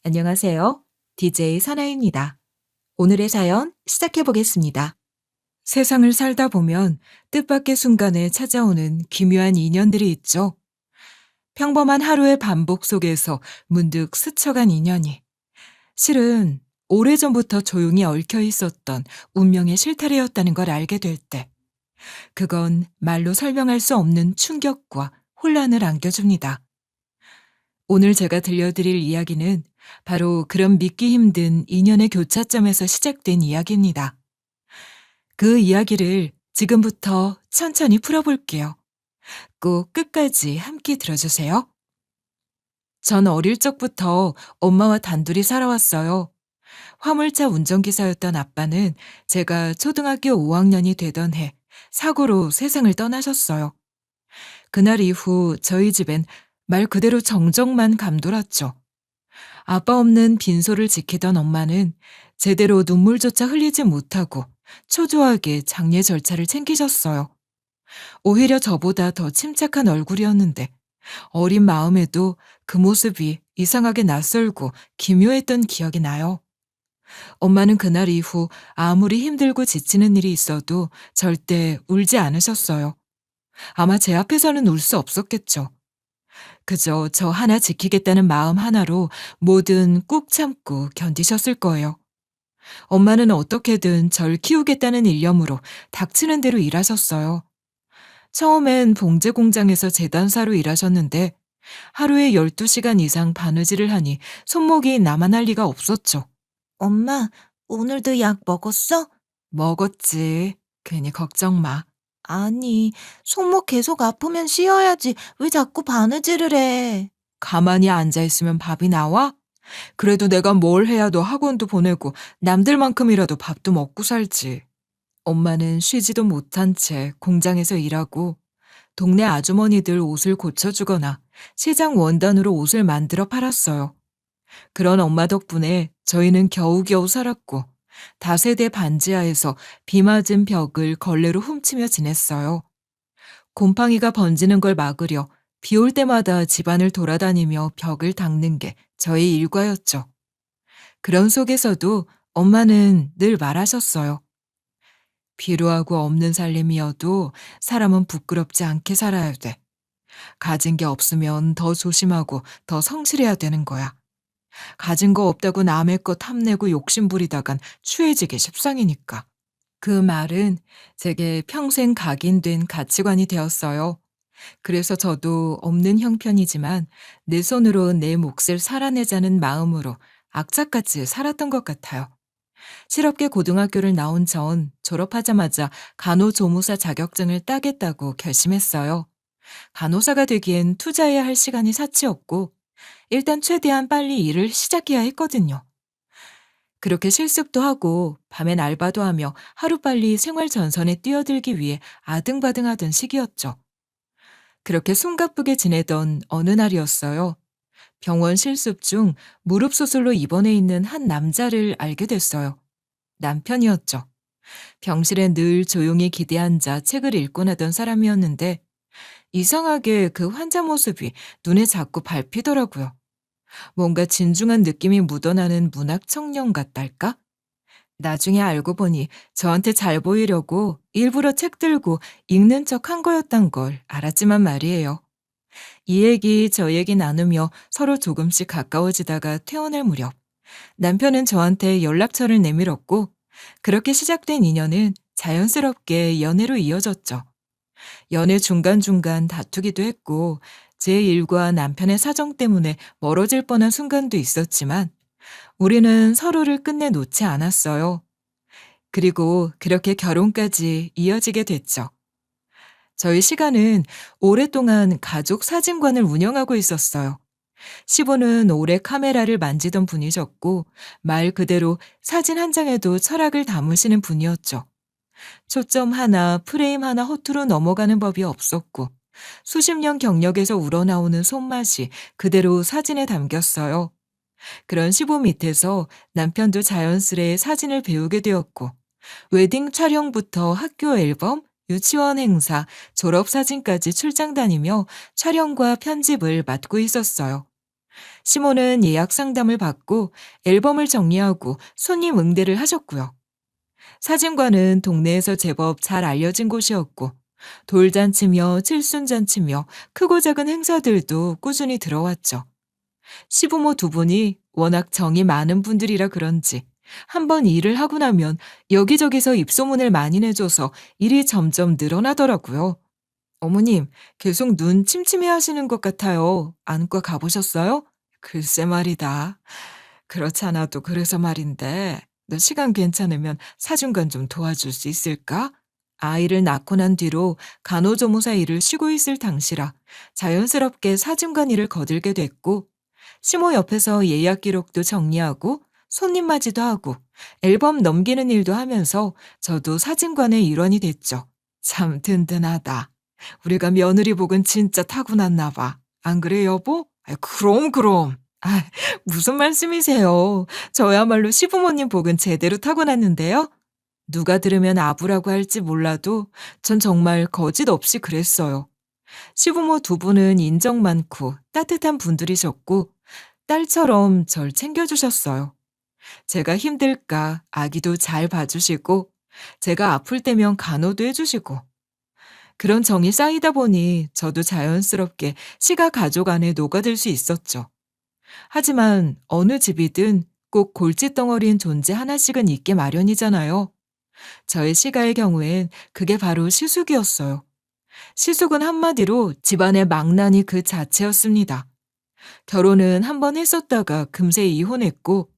안녕하세요. DJ 사나입니다. 오늘의 사연 시작해 보겠습니다. 세상을 살다 보면 뜻밖의 순간에 찾아오는 기묘한 인연들이 있죠. 평범한 하루의 반복 속에서 문득 스쳐간 인연이 실은 오래전부터 조용히 얽혀 있었던 운명의 실타래였다는 걸 알게 될 때, 그건 말로 설명할 수 없는 충격과 혼란을 안겨줍니다. 오늘 제가 들려드릴 이야기는 바로 그런 믿기 힘든 인연의 교차점에서 시작된 이야기입니다. 그 이야기를 지금부터 천천히 풀어볼게요. 꼭 끝까지 함께 들어주세요. 전 어릴 적부터 엄마와 단둘이 살아왔어요. 화물차 운전기사였던 아빠는 제가 초등학교 5학년이 되던 해 사고로 세상을 떠나셨어요. 그날 이후 저희 집엔 말 그대로 정적만 감돌았죠. 아빠 없는 빈소를 지키던 엄마는 제대로 눈물조차 흘리지 못하고 초조하게 장례 절차를 챙기셨어요. 오히려 저보다 더 침착한 얼굴이었는데 어린 마음에도 그 모습이 이상하게 낯설고 기묘했던 기억이 나요. 엄마는 그날 이후 아무리 힘들고 지치는 일이 있어도 절대 울지 않으셨어요. 아마 제 앞에서는 울 수 없었겠죠. 그저 저 하나 지키겠다는 마음 하나로 뭐든 꾹 참고 견디셨을 거예요. 엄마는 어떻게든 절 키우겠다는 일념으로 닥치는 대로 일하셨어요. 처음엔 봉제 공장에서 제단사로 일하셨는데 하루에 12시간 이상 바느질을 하니 손목이 나만할 리가 없었죠. 엄마, 오늘도 약 먹었어? 먹었지. 괜히 걱정 마. 아니, 손목 계속 아프면 쉬어야지. 왜 자꾸 바느질을 해? 가만히 앉아있으면 밥이 나와? 그래도 내가 뭘 해야 너 학원도 보내고 남들만큼이라도 밥도 먹고 살지. 엄마는 쉬지도 못한 채 공장에서 일하고 동네 아주머니들 옷을 고쳐주거나 시장 원단으로 옷을 만들어 팔았어요. 그런 엄마 덕분에 저희는 겨우겨우 살았고 다세대 반지하에서 비 맞은 벽을 걸레로 훔치며 지냈어요. 곰팡이가 번지는 걸 막으려 비 올 때마다 집안을 돌아다니며 벽을 닦는 게 저희 일과였죠. 그런 속에서도 엄마는 늘 말하셨어요. 비루하고 없는 살림이어도 사람은 부끄럽지 않게 살아야 돼. 가진 게 없으면 더 조심하고 더 성실해야 되는 거야. 가진 거 없다고 남의 것 탐내고 욕심 부리다간 추해지기 십상이니까. 그 말은 제게 평생 각인된 가치관이 되었어요. 그래서 저도 없는 형편이지만 내 손으로 내 몫을 살아내자는 마음으로 악착같이 살았던 것 같아요. 실업계 고등학교를 나온 전 졸업하자마자 간호조무사 자격증을 따겠다고 결심했어요. 간호사가 되기엔 투자해야 할 시간이 사치였고 일단 최대한 빨리 일을 시작해야 했거든요. 그렇게 실습도 하고 밤엔 알바도 하며 하루빨리 생활 전선에 뛰어들기 위해 아등바등하던 시기였죠. 그렇게 숨가쁘게 지내던 어느 날이었어요. 병원 실습 중 무릎 수술로 입원해 있는 한 남자를 알게 됐어요. 남편이었죠. 병실에 늘 조용히 기대앉아 책을 읽곤 하던 사람이었는데 이상하게 그 환자 모습이 눈에 자꾸 밟히더라고요. 뭔가 진중한 느낌이 묻어나는 문학 청년 같달까? 나중에 알고 보니 저한테 잘 보이려고 일부러 책 들고 읽는 척 한 거였단 걸 알았지만 말이에요. 이 얘기 저 얘기 나누며 서로 조금씩 가까워지다가 퇴원할 무렵 남편은 저한테 연락처를 내밀었고 그렇게 시작된 인연은 자연스럽게 연애로 이어졌죠. 연애 중간중간 다투기도 했고 제 일과 남편의 사정 때문에 멀어질 뻔한 순간도 있었지만 우리는 서로를 끝내 놓지 않았어요. 그리고 그렇게 결혼까지 이어지게 됐죠. 저희 시간은 오랫동안 가족 사진관을 운영하고 있었어요. 시부는 오래 카메라를 만지던 분이셨고 말 그대로 사진 한 장에도 철학을 담으시는 분이었죠. 초점 하나, 프레임 하나 허투루 넘어가는 법이 없었고 수십 년 경력에서 우러나오는 손맛이 그대로 사진에 담겼어요. 그런 시부 밑에서 남편도 자연스레 사진을 배우게 되었고 웨딩 촬영부터 학교 앨범, 유치원 행사, 졸업사진까지 출장 다니며 촬영과 편집을 맡고 있었어요. 시모는 예약 상담을 받고 앨범을 정리하고 손님 응대를 하셨고요. 사진관은 동네에서 제법 잘 알려진 곳이었고 돌잔치며 칠순잔치며 크고 작은 행사들도 꾸준히 들어왔죠. 시부모 두 분이 워낙 정이 많은 분들이라 그런지 한번 일을 하고 나면 여기저기서 입소문을 많이 내줘서 일이 점점 늘어나더라고요. 어머님, 계속 눈 침침해 하시는 것 같아요. 안과 가보셨어요? 글쎄 말이다. 그렇지 않아도 그래서 말인데, 너 시간 괜찮으면 사중간 좀 도와줄 수 있을까? 아이를 낳고 난 뒤로 간호조무사 일을 쉬고 있을 당시라 자연스럽게 사중간 일을 거들게 됐고, 시모 옆에서 예약 기록도 정리하고 손님 맞이도 하고 앨범 넘기는 일도 하면서 저도 사진관의 일원이 됐죠. 참 든든하다. 우리가 며느리 복은 진짜 타고났나 봐. 안 그래, 여보? 그럼. 아, 무슨 말씀이세요? 저야말로 시부모님 복은 제대로 타고났는데요. 누가 들으면 아부라고 할지 몰라도 전 정말 거짓 없이 그랬어요. 시부모 두 분은 인정 많고 따뜻한 분들이셨고 딸처럼 절 챙겨주셨어요. 제가 힘들까 아기도 잘 봐주시고 제가 아플 때면 간호도 해주시고 그런 정이 쌓이다 보니 저도 자연스럽게 시가 가족 안에 녹아들 수 있었죠. 하지만 어느 집이든 꼭 골칫덩어리인 존재 하나씩은 있게 마련이잖아요. 저의 시가의 경우엔 그게 바로 시숙이었어요. 시숙은 한마디로 집안의 망나니 그 자체였습니다. 결혼은 한 번 했었다가 금세 이혼했고,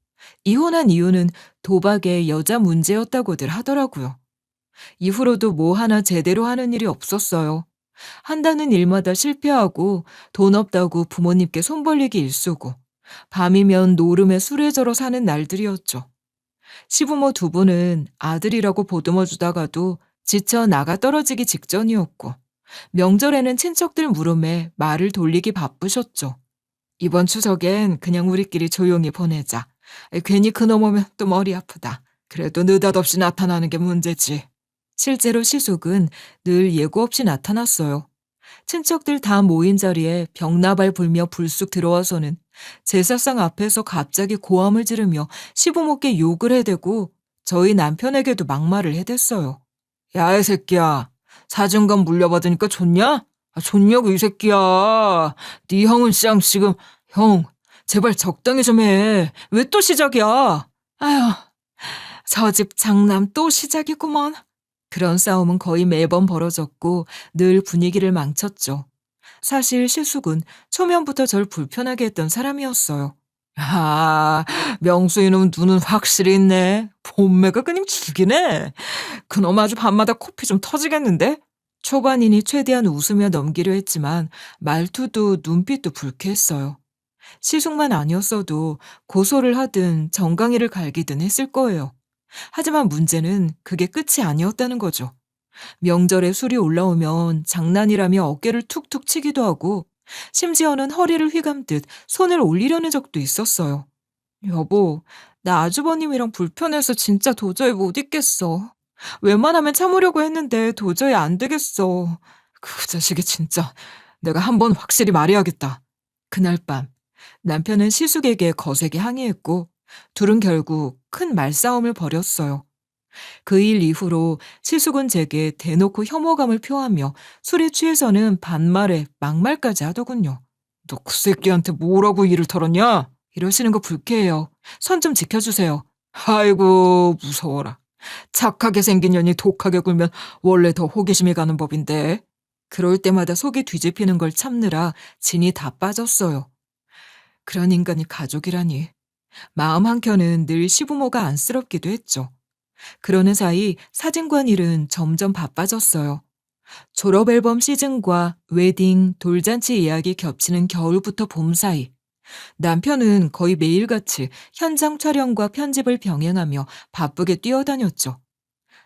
이혼한 이유는 도박의 여자 문제였다고들 하더라고요. 이후로도 뭐 하나 제대로 하는 일이 없었어요. 한다는 일마다 실패하고 돈 없다고 부모님께 손 벌리기 일쑤고 밤이면 노름에 술에 절어 사는 날들이었죠. 시부모 두 분은 아들이라고 보듬어 주다가도 지쳐 나가 떨어지기 직전이었고 명절에는 친척들 물음에 말을 돌리기 바쁘셨죠. 이번 추석엔 그냥 우리끼리 조용히 보내자. 괜히 그놈 오면 또 머리 아프다. 그래도 느닷없이 나타나는 게 문제지. 실제로 시숙은 늘 예고 없이 나타났어요. 친척들 다 모인 자리에 벽나발 불며 불쑥 들어와서는 제사상 앞에서 갑자기 고함을 지르며 시부모께 욕을 해대고 저희 남편에게도 막말을 해댔어요. 야, 이 새끼야. 사진관 물려받으니까 좋냐? 좋냐고, 이 새끼야. 네 형은 지금, 형, 제발 적당히 좀 해. 왜 또 시작이야? 아휴, 저 집 장남 또 시작이구먼. 그런 싸움은 거의 매번 벌어졌고 늘 분위기를 망쳤죠. 사실 실숙은 초면부터 절 불편하게 했던 사람이었어요. 아, 명수 이놈 눈은 확실히 있네. 본매가 그냥 죽이네. 그놈 아주 밤마다 코피 좀 터지겠는데? 초반이니 최대한 웃으며 넘기려 했지만 말투도 눈빛도 불쾌했어요. 시숙만 아니었어도 고소를 하든 정강이를 갈기든 했을 거예요. 하지만 문제는 그게 끝이 아니었다는 거죠. 명절에 술이 올라오면 장난이라며 어깨를 툭툭 치기도 하고 심지어는 허리를 휘감듯 손을 올리려는 적도 있었어요. 여보, 나 아주버님이랑 불편해서 진짜 도저히 못 있겠어. 웬만하면 참으려고 했는데 도저히 안 되겠어. 그 자식이 진짜 내가 한번 확실히 말해야겠다. 그날 밤 남편은 시숙에게 거세게 항의했고 둘은 결국 큰 말싸움을 벌였어요. 그 일 이후로 시숙은 제게 대놓고 혐오감을 표하며 술에 취해서는 반말에 막말까지 하더군요. 너 그 새끼한테 뭐라고 일을 털었냐? 이러시는 거 불쾌해요. 선 좀 지켜주세요. 아이고 무서워라. 착하게 생긴 년이 독하게 굴면 원래 더 호기심이 가는 법인데. 그럴 때마다 속이 뒤집히는 걸 참느라 진이 다 빠졌어요. 그런 인간이 가족이라니. 마음 한켠은 늘 시부모가 안쓰럽기도 했죠. 그러는 사이 사진관 일은 점점 바빠졌어요. 졸업앨범 시즌과 웨딩, 돌잔치 예약이 겹치는 겨울부터 봄 사이 남편은 거의 매일같이 현장 촬영과 편집을 병행하며 바쁘게 뛰어다녔죠.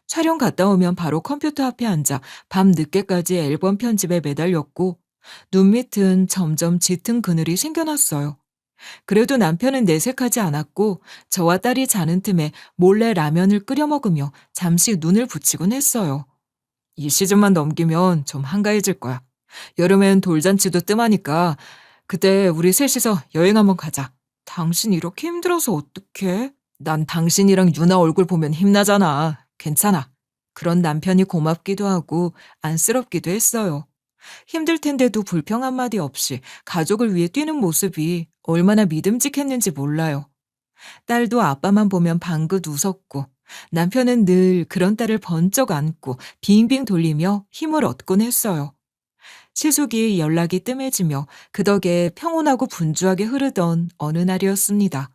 촬영 갔다 오면 바로 컴퓨터 앞에 앉아 밤 늦게까지 앨범 편집에 매달렸고 눈밑은 점점 짙은 그늘이 생겨났어요. 그래도 남편은 내색하지 않았고 저와 딸이 자는 틈에 몰래 라면을 끓여 먹으며 잠시 눈을 붙이곤 했어요. 이 시즌만 넘기면 좀 한가해질 거야. 여름엔 돌잔치도 뜸하니까 그때 우리 셋이서 여행 한번 가자. 당신 이렇게 힘들어서 어떡해? 난 당신이랑 유나 얼굴 보면 힘나잖아. 괜찮아. 그런 남편이 고맙기도 하고 안쓰럽기도 했어요. 힘들 텐데도 불평 한마디 없이 가족을 위해 뛰는 모습이 얼마나 믿음직했는지 몰라요. 딸도 아빠만 보면 방긋 웃었고 남편은 늘 그런 딸을 번쩍 안고 빙빙 돌리며 힘을 얻곤 했어요. 시숙이 연락이 뜸해지며 그 덕에 평온하고 분주하게 흐르던 어느 날이었습니다.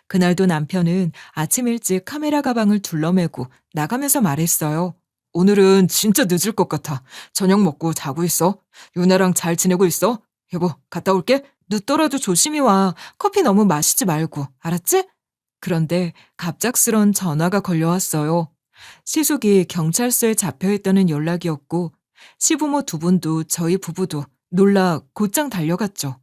그날도 남편은 아침 일찍 카메라 가방을 둘러매고 나가면서 말했어요. 오늘은 진짜 늦을 것 같아. 저녁 먹고 자고 있어. 유나랑 잘 지내고 있어? 여보, 갔다 올게. 늦더라도 조심히 와. 커피 너무 마시지 말고. 알았지? 그런데 갑작스런 전화가 걸려왔어요. 시숙이 경찰서에 잡혀있다는 연락이었고 시부모 두 분도 저희 부부도 놀라 곧장 달려갔죠.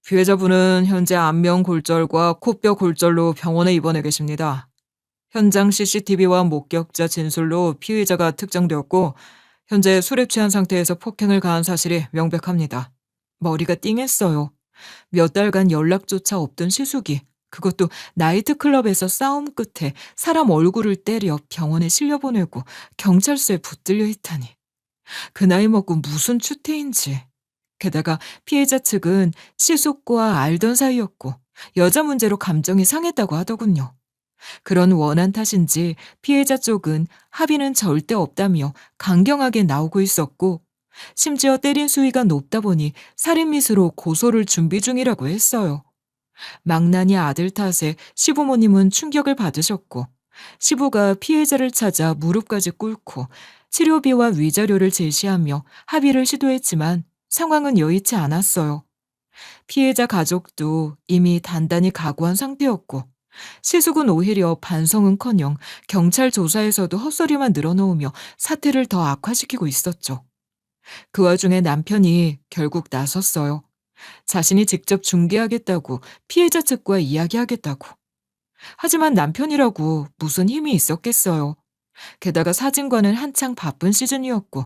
피해자분은 현재 안면 골절과 코뼈 골절로 병원에 입원해 계십니다. 현장 CCTV와 목격자 진술로 피의자가 특정되었고 현재 술에 취한 상태에서 폭행을 가한 사실이 명백합니다. 머리가 띵했어요. 몇 달간 연락조차 없던 시숙이 그것도 나이트클럽에서 싸움 끝에 사람 얼굴을 때려 병원에 실려보내고 경찰서에 붙들려 있다니. 그 나이 먹고 무슨 추태인지. 게다가 피해자 측은 시숙과 알던 사이였고 여자 문제로 감정이 상했다고 하더군요. 그런 원한 탓인지 피해자 쪽은 합의는 절대 없다며 강경하게 나오고 있었고 심지어 때린 수위가 높다 보니 살인미수로 고소를 준비 중이라고 했어요. 망나니 아들 탓에 시부모님은 충격을 받으셨고 시부가 피해자를 찾아 무릎까지 꿇고 치료비와 위자료를 제시하며 합의를 시도했지만 상황은 여의치 않았어요. 피해자 가족도 이미 단단히 각오한 상태였고 시숙은 오히려 반성은커녕 경찰 조사에서도 헛소리만 늘어놓으며 사태를 더 악화시키고 있었죠. 그 와중에 남편이 결국 나섰어요. 자신이 직접 중개하겠다고 피해자 측과 이야기하겠다고. 하지만 남편이라고 무슨 힘이 있었겠어요. 게다가 사진과는 한창 바쁜 시즌이었고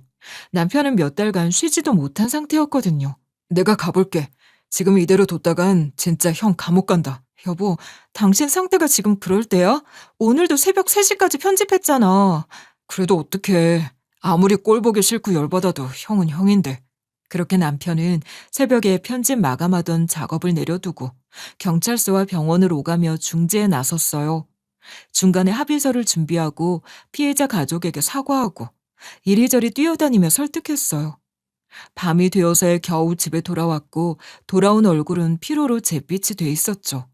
남편은 몇 달간 쉬지도 못한 상태였거든요. 내가 가볼게. 지금 이대로 뒀다간 진짜 형 감옥 간다. 여보, 당신 상태가 지금 그럴 때야? 오늘도 새벽 3시까지 편집했잖아. 그래도 어떡해. 아무리 꼴 보기 싫고 열받아도 형은 형인데. 그렇게 남편은 새벽에 편집 마감하던 작업을 내려두고 경찰서와 병원을 오가며 중재에 나섰어요. 중간에 합의서를 준비하고 피해자 가족에게 사과하고 이리저리 뛰어다니며 설득했어요. 밤이 되어서야 겨우 집에 돌아왔고 돌아온 얼굴은 피로로 잿빛이 돼 있었죠.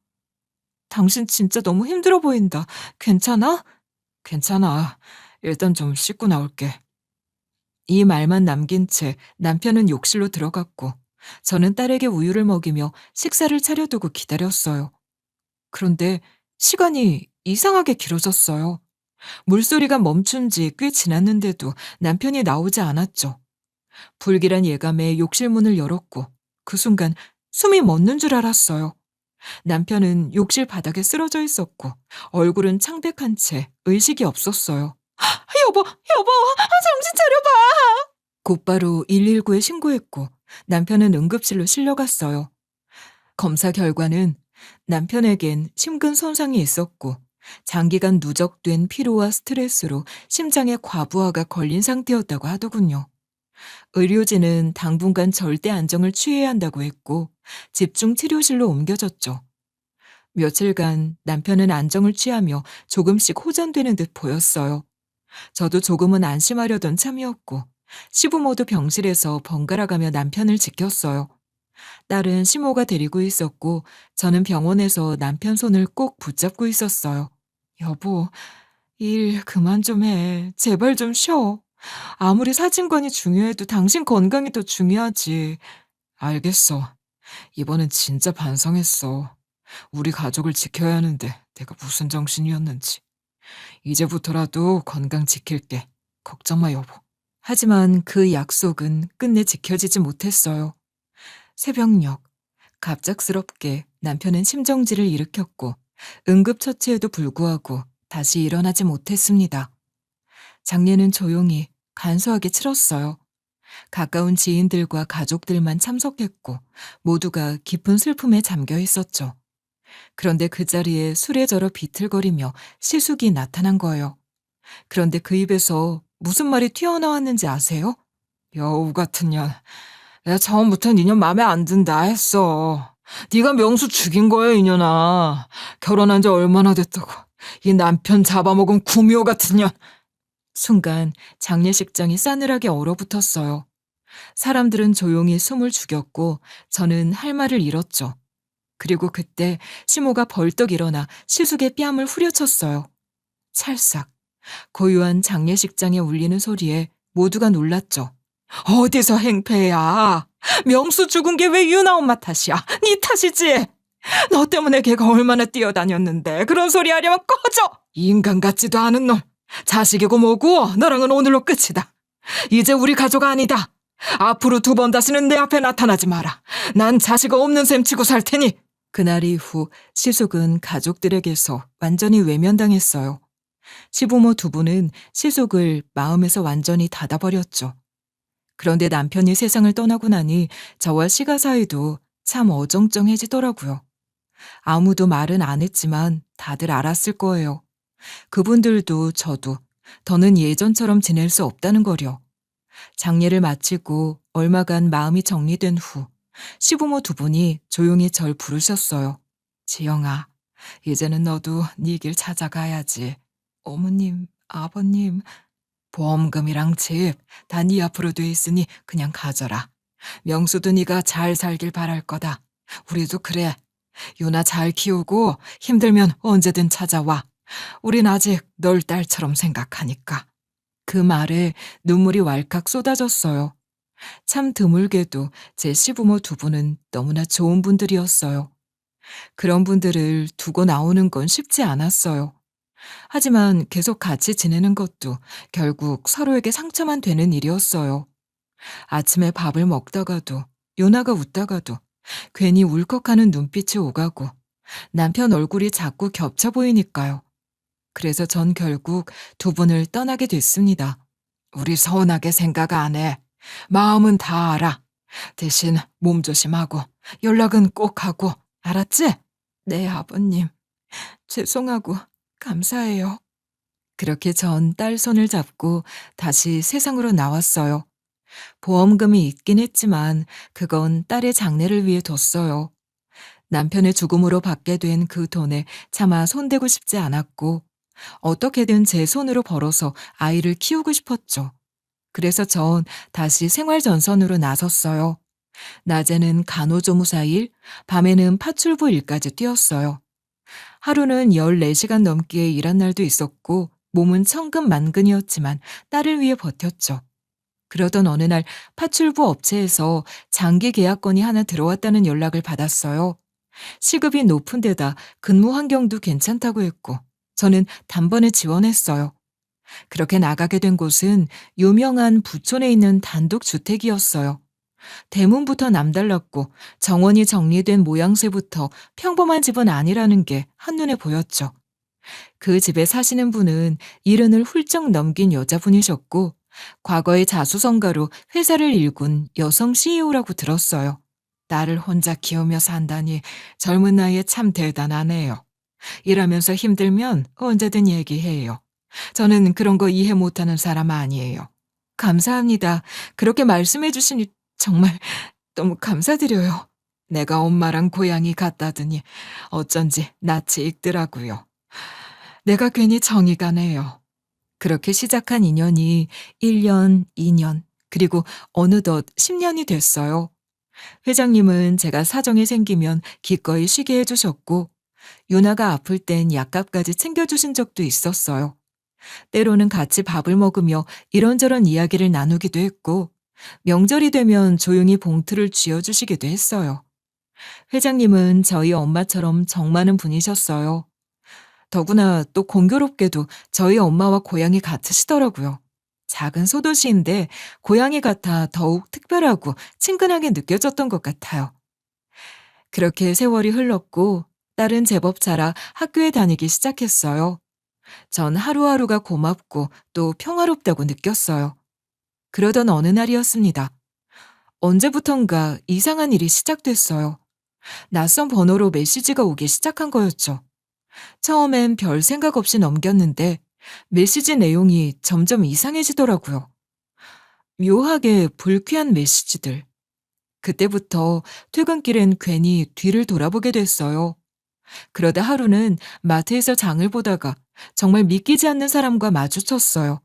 당신 진짜 너무 힘들어 보인다. 괜찮아? 괜찮아. 일단 좀 씻고 나올게. 이 말만 남긴 채 남편은 욕실로 들어갔고 저는 딸에게 우유를 먹이며 식사를 차려두고 기다렸어요. 그런데 시간이 이상하게 길어졌어요. 물소리가 멈춘 지 꽤 지났는데도 남편이 나오지 않았죠. 불길한 예감에 욕실 문을 열었고 그 순간 숨이 멎는 줄 알았어요. 남편은 욕실 바닥에 쓰러져 있었고 얼굴은 창백한 채 의식이 없었어요. 여보, 정신 차려봐! 곧바로 119에 신고했고 남편은 응급실로 실려갔어요. 검사 결과는 남편에겐 심근 손상이 있었고 장기간 누적된 피로와 스트레스로 심장에 과부하가 걸린 상태였다고 하더군요. 의료진은 당분간 절대 안정을 취해야 한다고 했고 집중 치료실로 옮겨졌죠. 며칠간 남편은 안정을 취하며 조금씩 호전되는 듯 보였어요. 저도 조금은 안심하려던 참이었고 시부모도 병실에서 번갈아가며 남편을 지켰어요. 딸은 시모가 데리고 있었고 저는 병원에서 남편 손을 꼭 붙잡고 있었어요. 여보, 일 그만 좀 해. 제발 좀 쉬어. 아무리 사진관이 중요해도 당신 건강이 더 중요하지. 알겠어. 이번엔 진짜 반성했어. 우리 가족을 지켜야 하는데 내가 무슨 정신이었는지. 이제부터라도 건강 지킬게. 걱정 마, 여보. 하지만 그 약속은 끝내 지켜지지 못했어요. 새벽녘, 갑작스럽게 남편은 심정지를 일으켰고 응급처치에도 불구하고 다시 일어나지 못했습니다. 장례는 조용히 간소하게 치렀어요. 가까운 지인들과 가족들만 참석했고 모두가 깊은 슬픔에 잠겨 있었죠. 그런데 그 자리에 수레저러 비틀거리며 시숙이 나타난 거예요. 그런데 그 입에서 무슨 말이 튀어나왔는지 아세요? 여우 같은 년. 내가 처음부터 니년 맘에 안 든다 했어. 네가 명수 죽인 거야, 이년아. 결혼한 지 얼마나 됐다고. 이 남편 잡아먹은 구미호 같은 년. 순간 장례식장이 싸늘하게 얼어붙었어요. 사람들은 조용히 숨을 죽였고 저는 할 말을 잃었죠. 그리고 그때 시모가 벌떡 일어나 시숙의 뺨을 후려쳤어요. 찰싹. 고요한 장례식장에 울리는 소리에 모두가 놀랐죠. 어디서 행패야? 명수 죽은 게 왜 유나 엄마 탓이야? 네 탓이지? 너 때문에 걔가 얼마나 뛰어다녔는데 그런 소리 하려면 꺼져! 인간 같지도 않은 놈. 자식이고 뭐고 너랑은 오늘로 끝이다. 이제 우리 가족 아니다. 앞으로 2번 다시는 내 앞에 나타나지 마라. 난 자식 없는 셈 치고 살 테니. 그날 이후 시숙은 가족들에게서 완전히 외면당했어요. 시부모 2분은 시숙을 마음에서 완전히 닫아버렸죠. 그런데 남편이 세상을 떠나고 나니 저와 시가 사이도 참 어정쩡해지더라고요. 아무도 말은 안 했지만 다들 알았을 거예요. 그분들도 저도 더는 예전처럼 지낼 수 없다는 거려. 장례를 마치고 얼마간 마음이 정리된 후 시부모 2분이 조용히 절 부르셨어요. 지영아, 이제는 너도 네 길 찾아가야지. 어머님, 아버님, 보험금이랑 집 다 네 앞으로 돼 있으니 그냥 가져라. 명수도 네가 잘 살길 바랄 거다. 우리도 그래. 유나 잘 키우고 힘들면 언제든 찾아와. 우린 아직 널 딸처럼 생각하니까. 그 말에 눈물이 왈칵 쏟아졌어요. 참 드물게도 제 시부모 2분은 너무나 좋은 분들이었어요. 그런 분들을 두고 나오는 건 쉽지 않았어요. 하지만 계속 같이 지내는 것도 결국 서로에게 상처만 되는 일이었어요. 아침에 밥을 먹다가도 요나가 웃다가도 괜히 울컥하는 눈빛이 오가고 남편 얼굴이 자꾸 겹쳐 보이니까요. 그래서 전 결국 2분을 떠나게 됐습니다. 우리 서운하게 생각 안 해. 마음은 다 알아. 대신 몸 조심하고 연락은 꼭 하고 알았지? 네, 아버님. 죄송하고 감사해요. 그렇게 전 딸 손을 잡고 다시 세상으로 나왔어요. 보험금이 있긴 했지만 그건 딸의 장례를 위해 뒀어요. 남편의 죽음으로 받게 된 그 돈에 차마 손대고 싶지 않았고 어떻게든 제 손으로 벌어서 아이를 키우고 싶었죠. 그래서 전 다시 생활전선으로 나섰어요. 낮에는 간호조무사 일, 밤에는 파출부 일까지 뛰었어요. 하루는 14시간 넘게 일한 날도 있었고 몸은 천근만근이었지만 딸을 위해 버텼죠. 그러던 어느 날 파출부 업체에서 장기 계약건이 하나 들어왔다는 연락을 받았어요. 시급이 높은 데다 근무 환경도 괜찮다고 했고 저는 단번에 지원했어요. 그렇게 나가게 된 곳은 유명한 부촌에 있는 단독주택이었어요. 대문부터 남달랐고 정원이 정리된 모양새부터 평범한 집은 아니라는 게 한눈에 보였죠. 그 집에 사시는 분은 70을 훌쩍 넘긴 여자분이셨고 과거에 자수성가로 회사를 일군 여성 CEO라고 들었어요. 딸을 혼자 키우며 산다니 젊은 나이에 참 대단하네요. 일하면서 힘들면 언제든 얘기해요. 저는 그런 거 이해 못하는 사람 아니에요. 감사합니다. 그렇게 말씀해 주시니 정말 너무 감사드려요. 내가 엄마랑 고향이 같다더니 어쩐지 낯이 익더라고요. 내가 괜히 정이 가네요. 그렇게 시작한 인연이 1년, 2년, 그리고 어느덧 10년이 됐어요. 회장님은 제가 사정이 생기면 기꺼이 쉬게 해주셨고 유나가 아플 땐 약값까지 챙겨주신 적도 있었어요. 때로는 같이 밥을 먹으며 이런저런 이야기를 나누기도 했고 명절이 되면 조용히 봉투를 쥐어주시기도 했어요. 회장님은 저희 엄마처럼 정 많은 분이셨어요. 더구나 또 공교롭게도 저희 엄마와 고향이 같으시더라고요. 작은 소도시인데 고향이 같아 더욱 특별하고 친근하게 느껴졌던 것 같아요. 그렇게 세월이 흘렀고 딸은 제법 자라 학교에 다니기 시작했어요. 전 하루하루가 고맙고 또 평화롭다고 느꼈어요. 그러던 어느 날이었습니다. 언제부턴가 이상한 일이 시작됐어요. 낯선 번호로 메시지가 오기 시작한 거였죠. 처음엔 별 생각 없이 넘겼는데 메시지 내용이 점점 이상해지더라고요. 묘하게 불쾌한 메시지들. 그때부터 퇴근길엔 괜히 뒤를 돌아보게 됐어요. 그러다 하루는 마트에서 장을 보다가 정말 믿기지 않는 사람과 마주쳤어요.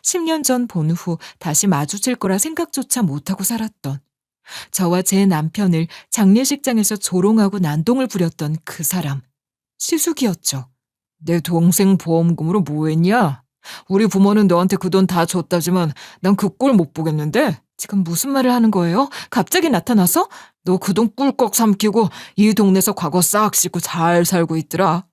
10년 전 본 후 다시 마주칠 거라 생각조차 못하고 살았던, 저와 제 남편을 장례식장에서 조롱하고 난동을 부렸던 그 사람, 시숙이었죠. 내 동생 보험금으로 뭐 했냐? 우리 부모는 너한테 그 돈 다 줬다지만 난 그 꼴 못 보겠는데? 지금 무슨 말을 하는 거예요? 갑자기 나타나서? 너 그 돈 꿀꺽 삼키고 이 동네에서 과거 싹 씻고 잘 살고 있더라.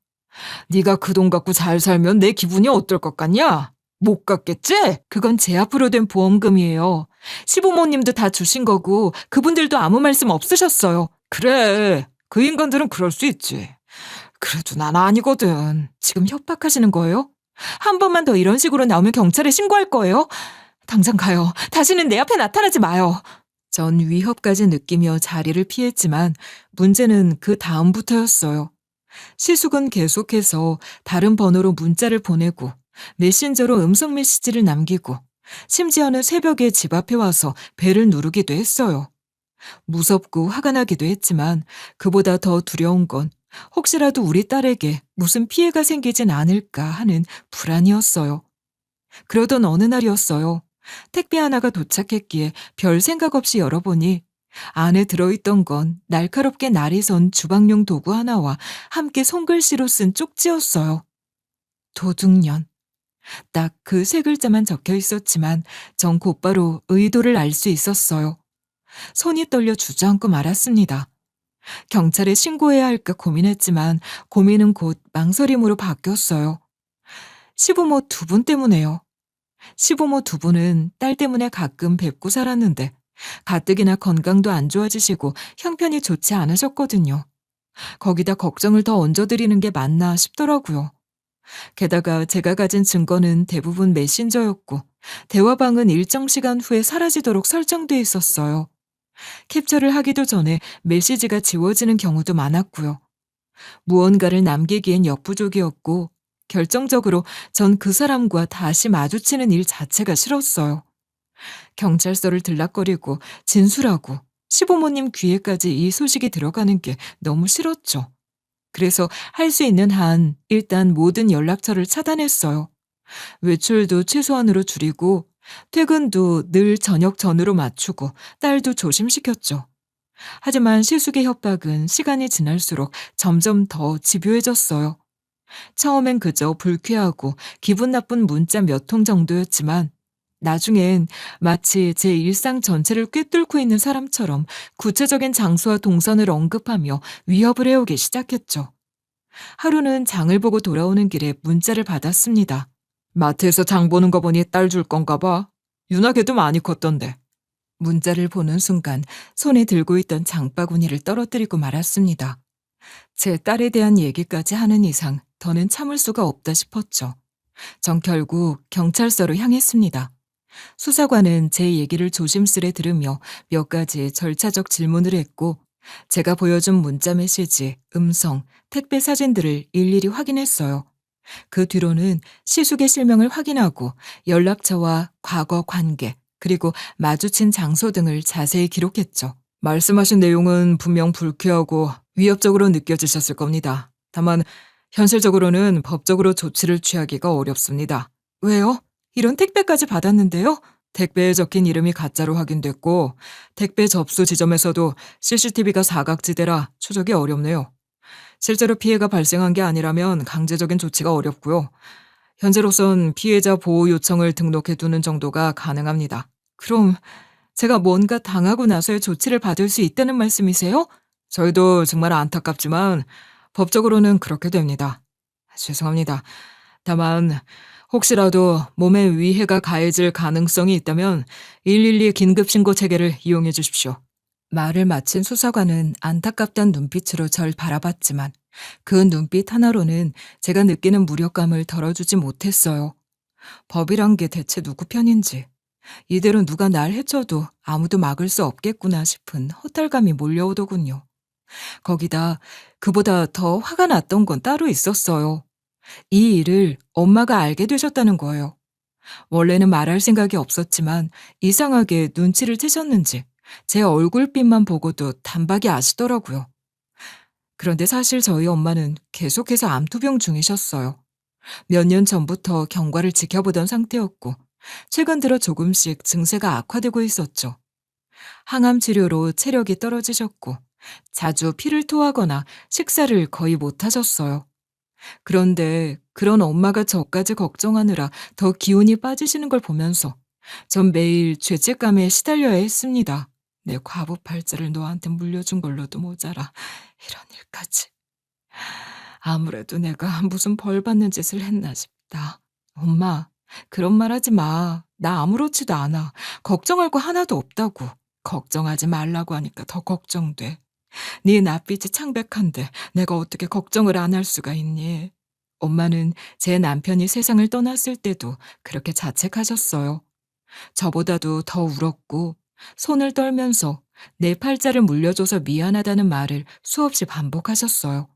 네가 그 돈 갖고 잘 살면 내 기분이 어떨 것 같냐? 못 갖겠지? 그건 제 앞으로 된 보험금이에요. 시부모님도 다 주신 거고 그분들도 아무 말씀 없으셨어요. 그래, 그 인간들은 그럴 수 있지. 그래도 난 아니거든. 지금 협박하시는 거예요? 한 번만 더 이런 식으로 나오면 경찰에 신고할 거예요? 당장 가요. 다시는 내 앞에 나타나지 마요. 전 위협까지 느끼며 자리를 피했지만 문제는 그 다음부터였어요. 시숙은 계속해서 다른 번호로 문자를 보내고 메신저로 음성 메시지를 남기고 심지어는 새벽에 집 앞에 와서 벨을 누르기도 했어요. 무섭고 화가 나기도 했지만 그보다 더 두려운 건 혹시라도 우리 딸에게 무슨 피해가 생기진 않을까 하는 불안이었어요. 그러던 어느 날이었어요. 택배 하나가 도착했기에 별 생각 없이 열어보니 안에 들어있던 건 날카롭게 날이 선 주방용 도구 하나와 함께 손글씨로 쓴 쪽지였어요. 도둑년. 딱 그 세 글자만 적혀 있었지만 전 곧바로 의도를 알 수 있었어요. 손이 떨려 주저앉고 말았습니다. 경찰에 신고해야 할까 고민했지만 고민은 곧 망설임으로 바뀌었어요. 시부모 두 분 때문에요. 시부모 두 분은 딸 때문에 가끔 뵙고 살았는데 가뜩이나 건강도 안 좋아지시고 형편이 좋지 않으셨거든요. 거기다 걱정을 더 얹어드리는 게 맞나 싶더라고요. 게다가 제가 가진 증거는 대부분 메신저였고 대화방은 일정 시간 후에 사라지도록 설정돼 있었어요. 캡처를 하기도 전에 메시지가 지워지는 경우도 많았고요. 무언가를 남기기엔 역부족이었고 결정적으로 전 그 사람과 다시 마주치는 일 자체가 싫었어요. 경찰서를 들락거리고 진술하고 시부모님 귀에까지 이 소식이 들어가는 게 너무 싫었죠. 그래서 할 수 있는 한 일단 모든 연락처를 차단했어요. 외출도 최소한으로 줄이고 퇴근도 늘 저녁 전후로 맞추고 딸도 조심시켰죠. 하지만 시숙의 협박은 시간이 지날수록 점점 더 집요해졌어요. 처음엔 그저 불쾌하고 기분 나쁜 문자 몇 통 정도였지만 나중엔 마치 제 일상 전체를 꿰뚫고 있는 사람처럼 구체적인 장소와 동선을 언급하며 위협을 해오기 시작했죠. 하루는 장을 보고 돌아오는 길에 문자를 받았습니다. 마트에서 장 보는 거 보니 딸 줄 건가 봐. 유나 걔도 많이 컸던데. 문자를 보는 순간 손에 들고 있던 장바구니를 떨어뜨리고 말았습니다. 제 딸에 대한 얘기까지 하는 이상 더는 참을 수가 없다 싶었죠. 전 결국 경찰서로 향했습니다. 수사관은 제 얘기를 조심스레 들으며 몇 가지 절차적 질문을 했고 제가 보여준 문자 메시지, 음성, 택배 사진들을 일일이 확인했어요. 그 뒤로는 시숙의 실명을 확인하고 연락처와 과거 관계, 그리고 마주친 장소 등을 자세히 기록했죠. 말씀하신 내용은 분명 불쾌하고 위협적으로 느껴지셨을 겁니다. 다만 현실적으로는 법적으로 조치를 취하기가 어렵습니다. 왜요? 이런 택배까지 받았는데요? 택배에 적힌 이름이 가짜로 확인됐고 택배 접수 지점에서도 CCTV가 사각지대라 추적이 어렵네요. 실제로 피해가 발생한 게 아니라면 강제적인 조치가 어렵고요. 현재로선 피해자 보호 요청을 등록해두는 정도가 가능합니다. 그럼 제가 뭔가 당하고 나서야 조치를 받을 수 있다는 말씀이세요? 저희도 정말 안타깝지만 법적으로는 그렇게 됩니다. 죄송합니다. 다만 혹시라도 몸에 위해가 가해질 가능성이 있다면 112 긴급신고 체계를 이용해 주십시오. 말을 마친 수사관은 안타깝다는 눈빛으로 절 바라봤지만 그 눈빛 하나로는 제가 느끼는 무력감을 덜어주지 못했어요. 법이란 게 대체 누구 편인지, 이대로 누가 날 해쳐도 아무도 막을 수 없겠구나 싶은 허탈감이 몰려오더군요. 거기다 그보다 더 화가 났던 건 따로 있었어요. 이 일을 엄마가 알게 되셨다는 거예요. 원래는 말할 생각이 없었지만 이상하게 눈치를 채셨는지 제 얼굴빛만 보고도 단박에 아시더라고요. 그런데 사실 저희 엄마는 계속해서 암투병 중이셨어요. 몇 년 전부터 경과를 지켜보던 상태였고, 최근 들어 조금씩 증세가 악화되고 있었죠. 항암 치료로 체력이 떨어지셨고, 자주 피를 토하거나 식사를 거의 못 하셨어요. 그런데 그런 엄마가 저까지 걱정하느라 더 기운이 빠지시는 걸 보면서 전 매일 죄책감에 시달려야 했습니다. 내 과부 팔자를 너한테 물려준 걸로도 모자라 이런 일까지. 아무래도 내가 무슨 벌 받는 짓을 했나 싶다. 엄마, 그런 말 하지 마. 나 아무렇지도 않아. 걱정할 거 하나도 없다고. 걱정하지 말라고 하니까 더 걱정돼. 네 낯빛이 창백한데 내가 어떻게 걱정을 안 할 수가 있니? 엄마는 제 남편이 세상을 떠났을 때도 그렇게 자책하셨어요. 저보다도 더 울었고 손을 떨면서 내 팔자를 물려줘서 미안하다는 말을 수없이 반복하셨어요.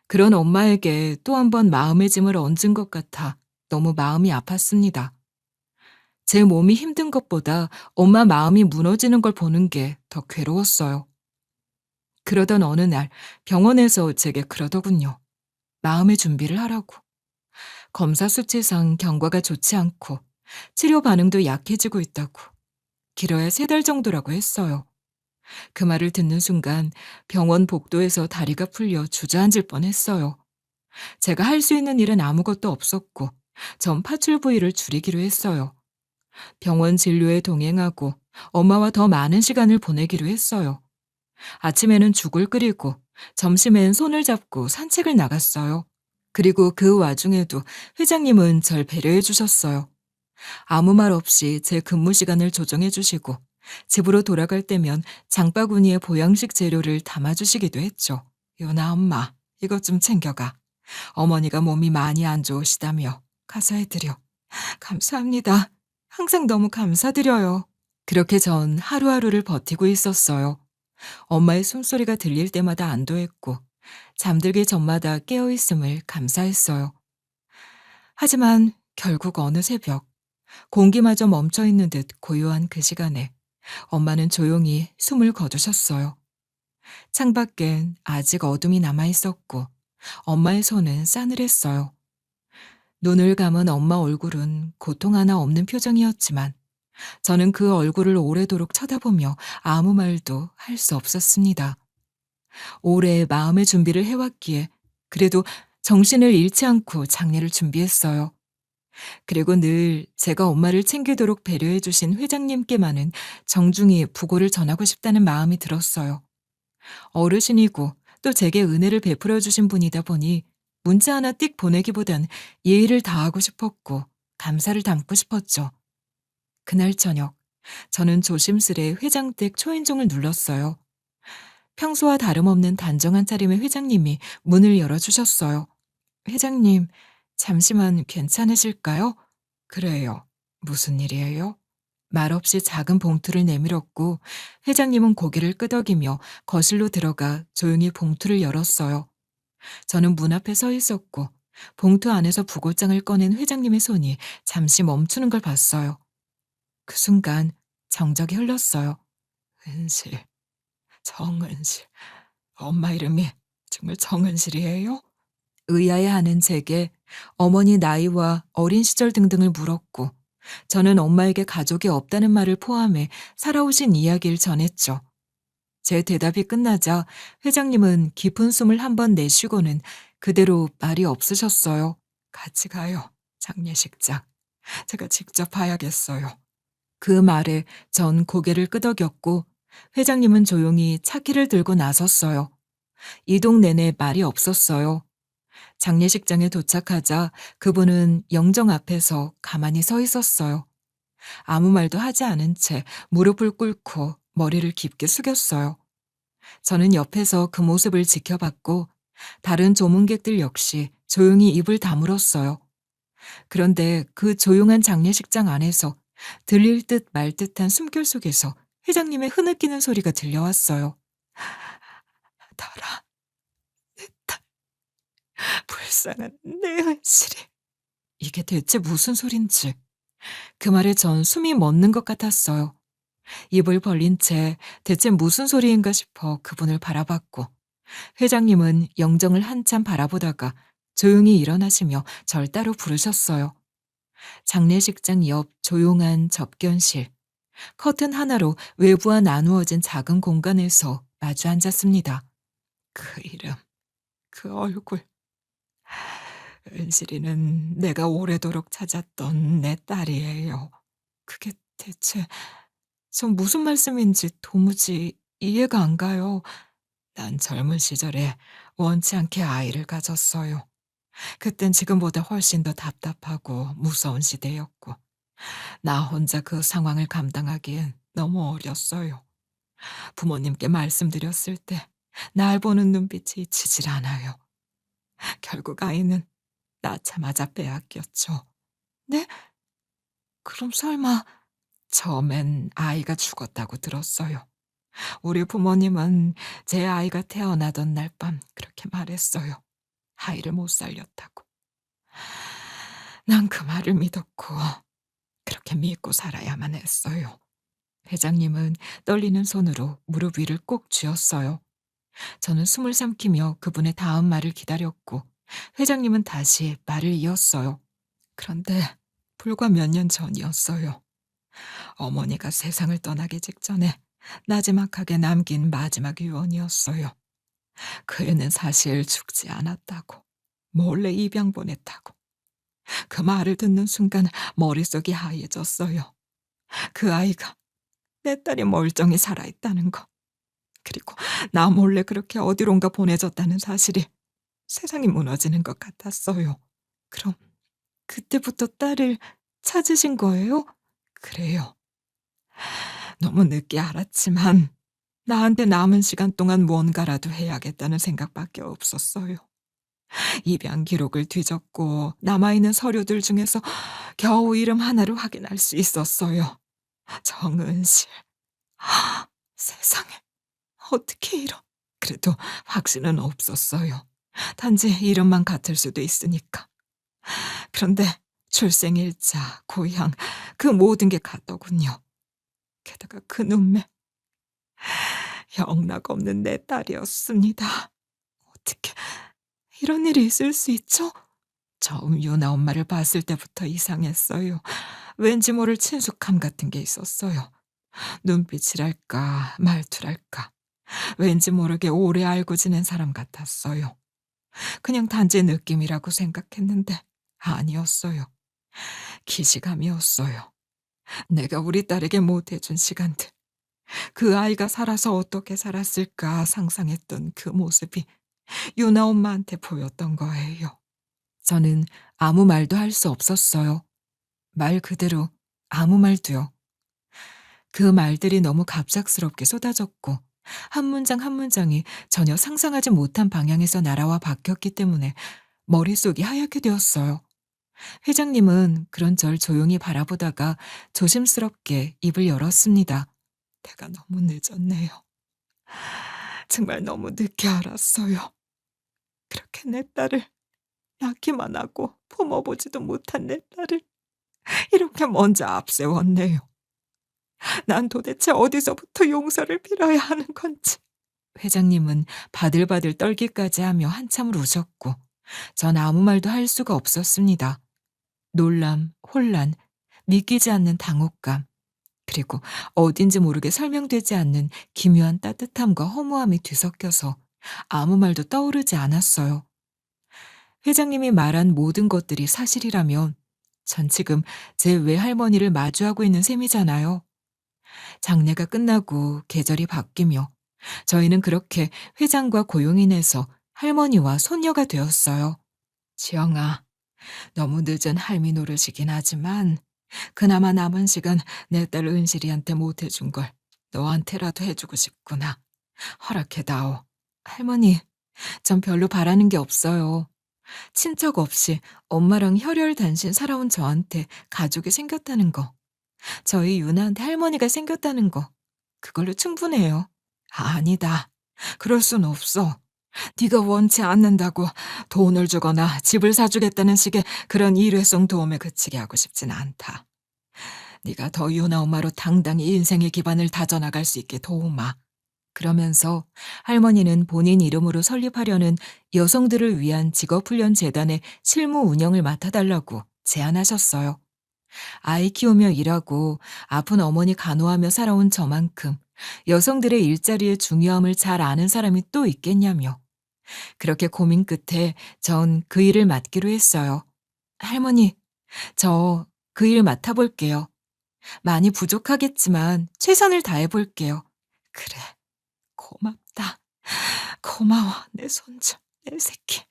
그런 엄마에게 또 한 번 마음의 짐을 얹은 것 같아 너무 마음이 아팠습니다. 제 몸이 힘든 것보다 엄마 마음이 무너지는 걸 보는 게 더 괴로웠어요. 그러던 어느 날 병원에서 제게 그러더군요. 마음의 준비를 하라고. 검사 수치상 경과가 좋지 않고 치료 반응도 약해지고 있다고. 길어야 3달 정도라고 했어요. 그 말을 듣는 순간 병원 복도에서 다리가 풀려 주저앉을 뻔했어요. 제가 할 수 있는 일은 아무것도 없었고 전 파출 부위를 줄이기로 했어요. 병원 진료에 동행하고 엄마와 더 많은 시간을 보내기로 했어요. 아침에는 죽을 끓이고 점심엔 손을 잡고 산책을 나갔어요. 그리고 그 와중에도 회장님은 절 배려해 주셨어요. 아무 말 없이 제 근무 시간을 조정해 주시고 집으로 돌아갈 때면 장바구니에 보양식 재료를 담아주시기도 했죠. 요나 엄마, 이것 좀 챙겨가. 어머니가 몸이 많이 안 좋으시다며 가서 해드려. 감사합니다. 항상 너무 감사드려요. 그렇게 전 하루하루를 버티고 있었어요. 엄마의 숨소리가 들릴 때마다 안도했고 잠들기 전마다 깨어있음을 감사했어요. 하지만 결국 어느 새벽 공기마저 멈춰있는 듯 고요한 그 시간에 엄마는 조용히 숨을 거두셨어요. 창밖엔 아직 어둠이 남아있었고 엄마의 손은 싸늘했어요. 눈을 감은 엄마 얼굴은 고통 하나 없는 표정이었지만 저는 그 얼굴을 오래도록 쳐다보며 아무 말도 할 수 없었습니다. 오래 마음의 준비를 해왔기에 그래도 정신을 잃지 않고 장례를 준비했어요. 그리고 늘 제가 엄마를 챙기도록 배려해 주신 회장님께만은 정중히 부고를 전하고 싶다는 마음이 들었어요. 어르신이고 또 제게 은혜를 베풀어 주신 분이다 보니 문자 하나 띡 보내기보단 예의를 다하고 싶었고 감사를 담고 싶었죠. 그날 저녁 저는 조심스레 회장댁 초인종을 눌렀어요. 평소와 다름없는 단정한 차림의 회장님이 문을 열어주셨어요. 회장님, 잠시만 괜찮으실까요? 그래요. 무슨 일이에요? 말없이 작은 봉투를 내밀었고 회장님은 고개를 끄덕이며 거실로 들어가 조용히 봉투를 열었어요. 저는 문 앞에 서 있었고 봉투 안에서 부고장을 꺼낸 회장님의 손이 잠시 멈추는 걸 봤어요. 그 순간 정적이 흘렀어요. 은실, 정은실. 엄마 이름이 정말 정은실이에요? 의아해하는 제게 어머니 나이와 어린 시절 등등을 물었고 저는 엄마에게 가족이 없다는 말을 포함해 살아오신 이야기를 전했죠. 제 대답이 끝나자 회장님은 깊은 숨을 한 번 내쉬고는 그대로 말이 없으셨어요. 같이 가요. 장례식장. 제가 직접 봐야겠어요. 그 말에 전 고개를 끄덕였고 회장님은 조용히 차키를 들고 나섰어요. 이동 내내 말이 없었어요. 장례식장에 도착하자 그분은 영정 앞에서 가만히 서 있었어요. 아무 말도 하지 않은 채 무릎을 꿇고 머리를 깊게 숙였어요. 저는 옆에서 그 모습을 지켜봤고 다른 조문객들 역시 조용히 입을 다물었어요. 그런데 그 조용한 장례식장 안에서 들릴 듯 말 듯한 숨결 속에서 회장님의 흐느끼는 소리가 들려왔어요. 달아, 불쌍한 내 은실이. 이게 대체 무슨 소린지. 그 말에 전 숨이 멎는 것 같았어요. 입을 벌린 채 대체 무슨 소리인가 싶어 그분을 바라봤고, 회장님은 영정을 한참 바라보다가 조용히 일어나시며 절 따로 부르셨어요. 장례식장 옆 조용한 접견실. 커튼 하나로 외부와 나누어진 작은 공간에서 마주 앉았습니다. 그 이름, 그 얼굴. 은실이는 내가 오래도록 찾았던 내 딸이에요. 그게 대체 전 무슨 말씀인지 도무지 이해가 안 가요. 난 젊은 시절에 원치 않게 아이를 가졌어요. 그땐 지금보다 훨씬 더 답답하고 무서운 시대였고, 나 혼자 그 상황을 감당하기엔 너무 어렸어요. 부모님께 말씀드렸을 때 날 보는 눈빛이 잊히질 않아요. 결국 아이는 낳자마자 빼앗겼죠. 네? 그럼 설마 처음엔 아이가 죽었다고 들었어요. 우리 부모님은 제 아이가 태어나던 날 밤 그렇게 말했어요. 아이를 못 살렸다고. 난 그 말을 믿었고 그렇게 믿고 살아야만 했어요. 회장님은 떨리는 손으로 무릎 위를 꼭 쥐었어요. 저는 숨을 삼키며 그분의 다음 말을 기다렸고, 회장님은 다시 말을 이었어요. 그런데 불과 몇 년 전이었어요. 어머니가 세상을 떠나기 직전에 나지막하게 남긴 마지막 유언이었어요. 그 애는 사실 죽지 않았다고, 몰래 입양 보냈다고. 그 말을 듣는 순간 머릿속이 하얘졌어요. 그 아이가 내 딸이 멀쩡히 살아있다는 거. 그리고 나 몰래 그렇게 어디론가 보내졌다는 사실이 세상이 무너지는 것 같았어요. 그럼 그때부터 딸을 찾으신 거예요? 그래요. 너무 늦게 알았지만 나한테 남은 시간 동안 뭔가라도 해야겠다는 생각밖에 없었어요. 입양 기록을 뒤졌고 남아있는 서류들 중에서 겨우 이름 하나를 확인할 수 있었어요. 정은실. 세상에, 어떻게 이런. 그래도 확신은 없었어요. 단지 이름만 같을 수도 있으니까. 그런데 출생일자, 고향, 그 모든 게 같더군요. 게다가 그 눈매, 영락 없는 내 딸이었습니다. 어떻게 이런 일이 있을 수 있죠? 처음 유나 엄마를 봤을 때부터 이상했어요. 왠지 모를 친숙함 같은 게 있었어요. 눈빛이랄까, 말투랄까. 왠지 모르게 오래 알고 지낸 사람 같았어요. 그냥 단지 느낌이라고 생각했는데 아니었어요. 기시감이었어요. 내가 우리 딸에게 못해준 시간들, 그 아이가 살아서 어떻게 살았을까 상상했던 그 모습이 유나 엄마한테 보였던 거예요. 저는 아무 말도 할 수 없었어요. 말 그대로 아무 말도요. 그 말들이 너무 갑작스럽게 쏟아졌고 한 문장 한 문장이 전혀 상상하지 못한 방향에서 날아와 박혔기 때문에 머릿속이 하얗게 되었어요. 회장님은 그런 절 조용히 바라보다가 조심스럽게 입을 열었습니다. 내가 너무 늦었네요. 정말 너무 늦게 알았어요. 그렇게 내 딸을 낳기만 하고 품어보지도 못한 내 딸을 이렇게 먼저 앞세웠네요. 난 도대체 어디서부터 용서를 빌어야 하는 건지. 회장님은 바들바들 떨기까지 하며 한참을 우셨고 전 아무 말도 할 수가 없었습니다. 놀람, 혼란, 믿기지 않는 당혹감, 그리고 어딘지 모르게 설명되지 않는 기묘한 따뜻함과 허무함이 뒤섞여서 아무 말도 떠오르지 않았어요. 회장님이 말한 모든 것들이 사실이라면 전 지금 제 외할머니를 마주하고 있는 셈이잖아요. 장례가 끝나고 계절이 바뀌며 저희는 그렇게 회장과 고용인에서 할머니와 손녀가 되었어요. 지영아, 너무 늦은 할미 노릇이긴 하지만 그나마 남은 시간 내 딸 은실이한테 못해준 걸 너한테라도 해주고 싶구나. 허락해다오. 할머니, 전 별로 바라는 게 없어요. 친척 없이 엄마랑 혈혈단신 살아온 저한테 가족이 생겼다는 거. 저희 유나한테 할머니가 생겼다는 거 그걸로 충분해요. 아니다. 그럴 순 없어. 네가 원치 않는다고 돈을 주거나 집을 사주겠다는 식의 그런 일회성 도움에 그치게 하고 싶진 않다. 네가 더 유나 엄마로 당당히 인생의 기반을 다져나갈 수 있게 도우마. 그러면서 할머니는 본인 이름으로 설립하려는 여성들을 위한 직업훈련재단의 실무 운영을 맡아달라고 제안하셨어요. 아이 키우며 일하고 아픈 어머니 간호하며 살아온 저만큼 여성들의 일자리의 중요함을 잘 아는 사람이 또 있겠냐며. 그렇게 고민 끝에 전 그 일을 맡기로 했어요. 할머니, 저 그 일 맡아볼게요. 많이 부족하겠지만 최선을 다해볼게요. 그래, 고맙다. 고마워, 내 손주, 내 새끼.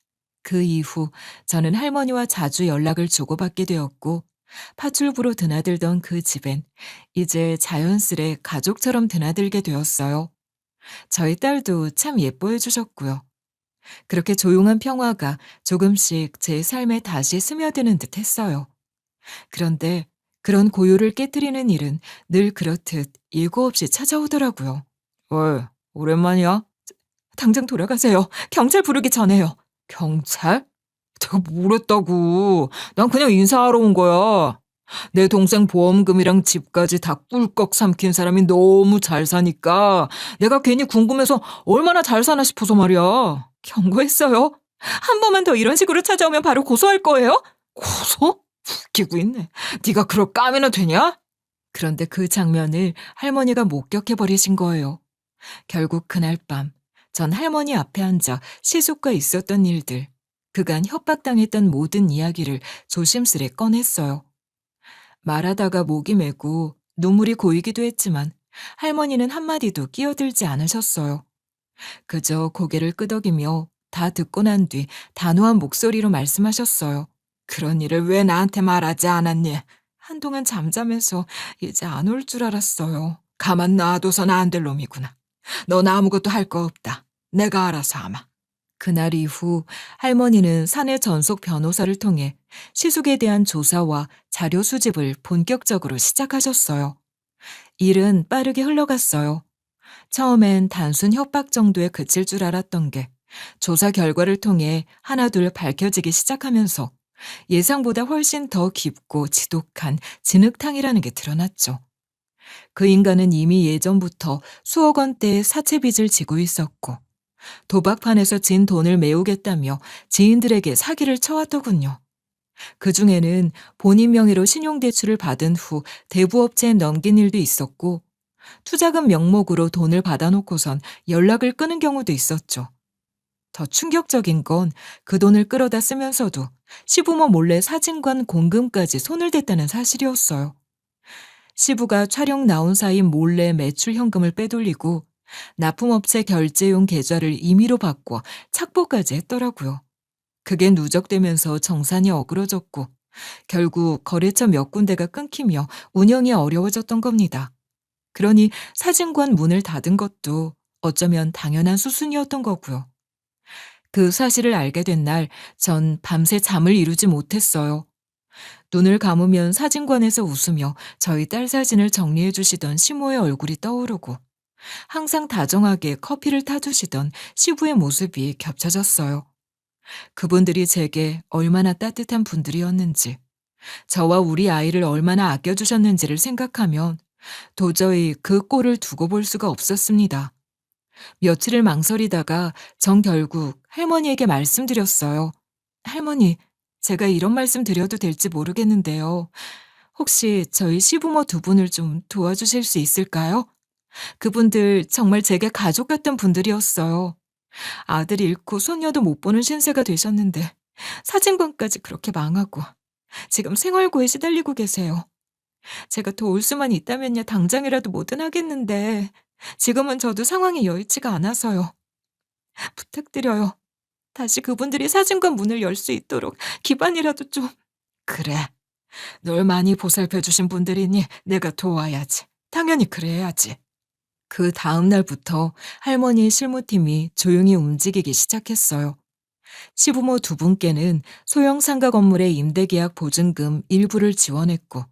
그 이후 저는 할머니와 자주 연락을 주고받게 되었고, 파출부로 드나들던 그 집엔 이제 자연스레 가족처럼 드나들게 되었어요. 저희 딸도 참 예뻐해 주셨고요. 그렇게 조용한 평화가 조금씩 제 삶에 다시 스며드는 듯 했어요. 그런데 그런 고요를 깨뜨리는 일은 늘 그렇듯 예고 없이 찾아오더라고요. 왜, 오랜만이야? 당장 돌아가세요. 경찰 부르기 전에요. 경찰? 내가 뭘 했다고. 난 그냥 인사하러 온 거야. 내 동생 보험금이랑 집까지 다 꿀꺽 삼킨 사람이 너무 잘 사니까 내가 괜히 궁금해서 얼마나 잘 사나 싶어서 말이야. 경고했어요. 한 번만 더 이런 식으로 찾아오면 바로 고소할 거예요? 고소? 웃기고 있네. 네가 그럴 까매나 되냐? 그런데 그 장면을 할머니가 목격해버리신 거예요. 결국 그날 밤 전 할머니 앞에 앉아 시숙과 있었던 일들, 그간 협박당했던 모든 이야기를 조심스레 꺼냈어요. 말하다가 목이 메고 눈물이 고이기도 했지만 할머니는 한마디도 끼어들지 않으셨어요. 그저 고개를 끄덕이며 다 듣고 난 뒤 단호한 목소리로 말씀하셨어요. 그런 일을 왜 나한테 말하지 않았니? 한동안 잠잠해서 이제 안 올 줄 알았어요. 가만 놔둬서는 안 될 놈이구나. 넌 아무것도 할 거 없다. 내가 알아서 하마. 그날 이후 할머니는 사내 전속 변호사를 통해 시숙에 대한 조사와 자료 수집을 본격적으로 시작하셨어요. 일은 빠르게 흘러갔어요. 처음엔 단순 협박 정도에 그칠 줄 알았던 게 조사 결과를 통해 하나둘 밝혀지기 시작하면서 예상보다 훨씬 더 깊고 지독한 진흙탕이라는 게 드러났죠. 그 인간은 이미 예전부터 수억 원대의 사채 빚을 지고 있었고 도박판에서 진 돈을 메우겠다며 지인들에게 사기를 쳐왔더군요. 그중에는 본인 명의로 신용대출을 받은 후 대부업체에 넘긴 일도 있었고 투자금 명목으로 돈을 받아놓고선 연락을 끊은 경우도 있었죠. 더 충격적인 건 그 돈을 끌어다 쓰면서도 시부모 몰래 사진관 공금까지 손을 댔다는 사실이었어요. 시부가 촬영 나온 사이 몰래 매출 현금을 빼돌리고 납품업체 결제용 계좌를 임의로 바꿔 착보까지 했더라고요. 그게 누적되면서 정산이 어그러졌고 결국 거래처 몇 군데가 끊기며 운영이 어려워졌던 겁니다. 그러니 사진관 문을 닫은 것도 어쩌면 당연한 수순이었던 거고요. 그 사실을 알게 된 날 전 밤새 잠을 이루지 못했어요. 눈을 감으면 사진관에서 웃으며 저희 딸 사진을 정리해 주시던 시모의 얼굴이 떠오르고 항상 다정하게 커피를 타주시던 시부의 모습이 겹쳐졌어요. 그분들이 제게 얼마나 따뜻한 분들이었는지, 저와 우리 아이를 얼마나 아껴주셨는지를 생각하면 도저히 그 꼴을 두고 볼 수가 없었습니다. 며칠을 망설이다가 전 결국 할머니에게 말씀드렸어요. 할머니, 제가 이런 말씀 드려도 될지 모르겠는데요. 혹시 저희 시부모 두 분을 좀 도와주실 수 있을까요? 그분들 정말 제게 가족 같은 분들이었어요. 아들 잃고 손녀도 못 보는 신세가 되셨는데 사진관까지 그렇게 망하고 지금 생활고에 시달리고 계세요. 제가 도울 수만 있다면야 당장이라도 뭐든 하겠는데 지금은 저도 상황이 여의치가 않아서요. 부탁드려요. 다시 그분들이 사진관 문을 열 수 있도록 기반이라도 좀. 그래. 널 많이 보살펴 주신 분들이니 내가 도와야지. 당연히 그래야지. 그 다음 날부터 할머니의 실무팀이 조용히 움직이기 시작했어요. 시부모 두 분께는 소형 상가 건물의 임대계약 보증금 일부를 지원했고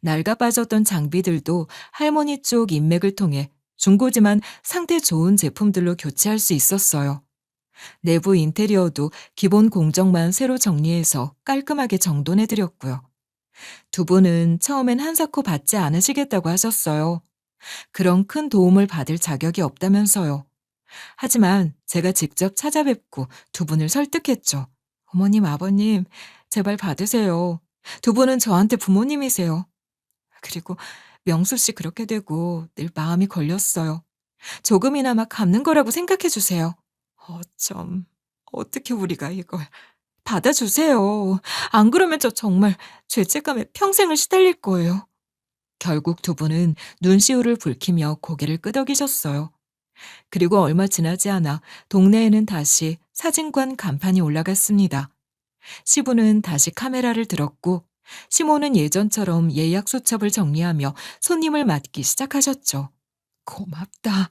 낡아 빠졌던 장비들도 할머니 쪽 인맥을 통해 중고지만 상태 좋은 제품들로 교체할 수 있었어요. 내부 인테리어도 기본 공정만 새로 정리해서 깔끔하게 정돈해드렸고요. 두 분은 처음엔 한사코 받지 않으시겠다고 하셨어요. 그런 큰 도움을 받을 자격이 없다면서요. 하지만 제가 직접 찾아뵙고 두 분을 설득했죠. 어머님, 아버님, 제발 받으세요. 두 분은 저한테 부모님이세요. 그리고 명수 씨 그렇게 되고 늘 마음이 걸렸어요. 조금이나마 갚는 거라고 생각해 주세요. 어쩜, 어떻게 우리가 이걸 받아주세요. 안 그러면 저 정말 죄책감에 평생을 시달릴 거예요. 결국 두 분은 눈시울을 붉히며 고개를 끄덕이셨어요. 그리고 얼마 지나지 않아 동네에는 다시 사진관 간판이 올라갔습니다. 시부는 다시 카메라를 들었고 시모는 예전처럼 예약 수첩을 정리하며 손님을 맞기 시작하셨죠. 고맙다.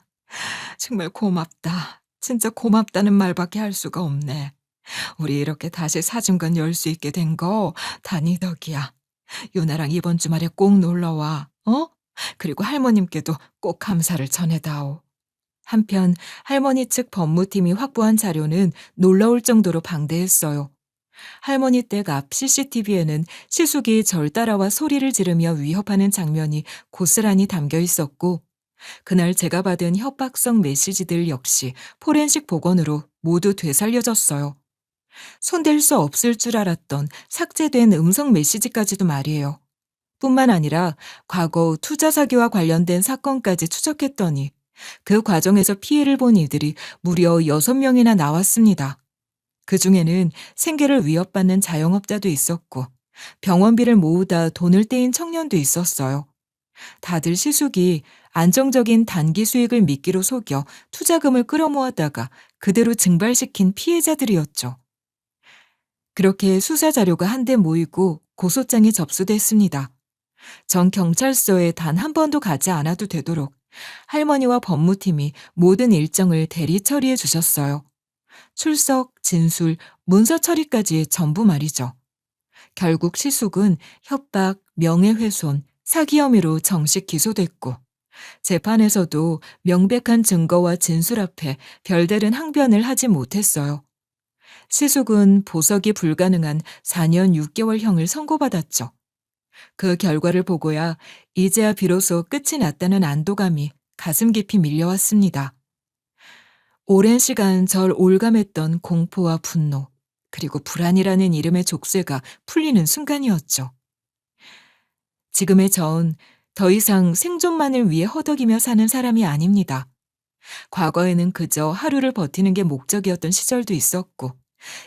정말 고맙다. 진짜 고맙다는 말밖에 할 수가 없네. 우리 이렇게 다시 사진관 열 수 있게 된 거 다니 덕이야. 유나랑 이번 주말에 꼭 놀러와. 어? 그리고 할머님께도 꼭 감사를 전해다오. 한편 할머니 측 법무팀이 확보한 자료는 놀라울 정도로 방대했어요. 할머니 댁 앞 CCTV에는 시숙이 절 따라와 소리를 지르며 위협하는 장면이 고스란히 담겨 있었고 그날 제가 받은 협박성 메시지들 역시 포렌식 복원으로 모두 되살려졌어요. 손댈 수 없을 줄 알았던 삭제된 음성 메시지까지도 말이에요. 뿐만 아니라 과거 투자 사기와 관련된 사건까지 추적했더니 그 과정에서 피해를 본 이들이 무려 6명이나 나왔습니다. 그중에는 생계를 위협받는 자영업자도 있었고 병원비를 모으다 돈을 떼인 청년도 있었어요. 다들 시숙이 안정적인 단기 수익을 미끼로 속여 투자금을 끌어모았다가 그대로 증발시킨 피해자들이었죠. 그렇게 수사 자료가 한데 모이고 고소장이 접수됐습니다. 전 경찰서에 단 한 번도 가지 않아도 되도록 할머니와 법무팀이 모든 일정을 대리 처리해 주셨어요. 출석, 진술, 문서 처리까지 전부 말이죠. 결국 시숙은 협박, 명예훼손, 사기 혐의로 정식 기소됐고 재판에서도 명백한 증거와 진술 앞에 별다른 항변을 하지 못했어요. 시숙은 보석이 불가능한 4년 6개월형을 선고받았죠. 그 결과를 보고야 이제야 비로소 끝이 났다는 안도감이 가슴 깊이 밀려왔습니다. 오랜 시간 절 올감했던 공포와 분노, 그리고 불안이라는 이름의 족쇄가 풀리는 순간이었죠. 지금의 전 더 이상 생존만을 위해 허덕이며 사는 사람이 아닙니다. 과거에는 그저 하루를 버티는 게 목적이었던 시절도 있었고